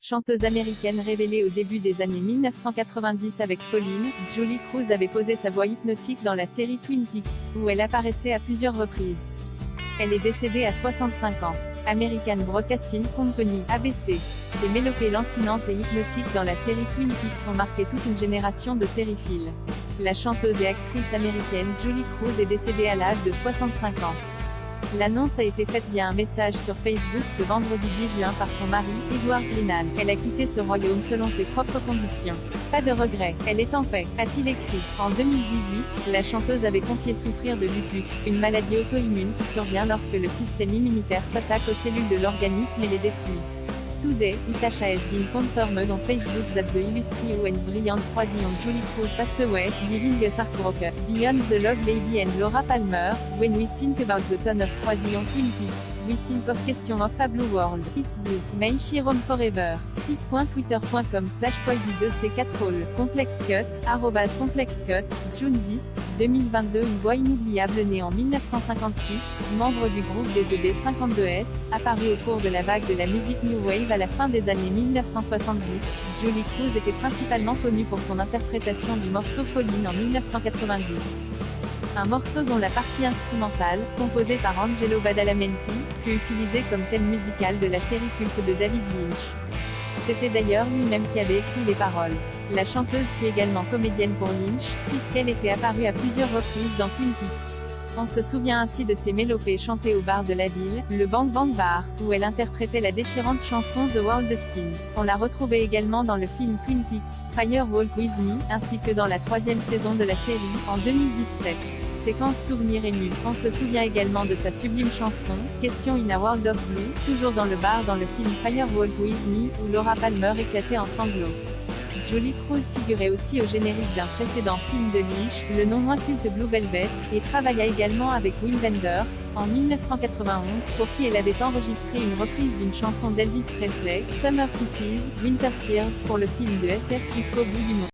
Chanteuse américaine révélée au début des années 1990 avec Pauline, Julie Cruz avait posé sa voix hypnotique dans la série Twin Peaks, où elle apparaissait à plusieurs reprises. Elle est décédée à 65 ans. American Broadcasting Company, ABC. Ses mélopées lancinantes et hypnotiques dans la série Twin Peaks ont marqué toute une génération de sériphiles. La chanteuse et actrice américaine Julie Cruz est décédée à l'âge de 65 ans. L'annonce a été faite via un message sur Facebook ce vendredi 10 juin par son mari, Edward Brennan. Elle a quitté ce royaume selon ses propres conditions. Pas de regret, elle est en paix, a-t-il écrit. En 2018, la chanteuse avait confié souffrir de lupus, une maladie auto-immune qui survient lorsque le système immunitaire s'attaque aux cellules de l'organisme et les détruit. Today, it has been confirmed on Facebook that the illustrious and brilliant Croisillon Julie Cruz passed away, leaving us heartbroken. Beyond the Log Lady and Laura Palmer, when we think about the ton of Croisillon Twin Peaks, we think of question of a blue world. It's blue. May she roam forever. pic.twitter.com/poidu2c4all. Complexcut, @complexcut, June 10, 2022. Une voix inoubliable née en 1956, membre du groupe des EB52s, apparue au cours de la vague de la musique New Wave à la fin des années 1970, Julie Cruz était principalement connue pour son interprétation du morceau Pauline en 1990. Un morceau dont la partie instrumentale, composée par Angelo Badalamenti, fut utilisée comme thème musical de la série culte de David Lynch. C'était d'ailleurs lui-même qui avait écrit les paroles. La chanteuse fut également comédienne pour Lynch, puisqu'elle était apparue à plusieurs reprises dans Twin Peaks. On se souvient ainsi de ses mélopées chantées au bar de la ville, le Bang Bang Bar, où elle interprétait la déchirante chanson The World Spin. On l'a retrouvée également dans le film Twin Peaks, Fire Walk With Me, ainsi que dans la 3e saison de la série, en 2017. Séquence souvenir ému. On se souvient également de sa sublime chanson, Question in a World of Blue, toujours dans le bar dans le film Fire Walk With Me, où Laura Palmer éclatait en sanglots. Julie Cruz figurait aussi au générique d'un précédent film de Lynch, le non moins culte Blue Velvet, et travailla également avec Wim Wenders, en 1991, pour qui elle avait enregistré une reprise d'une chanson d'Elvis Presley, Summer Kisses, Winter Tears, pour le film de SF Jusqu'au bout du monde.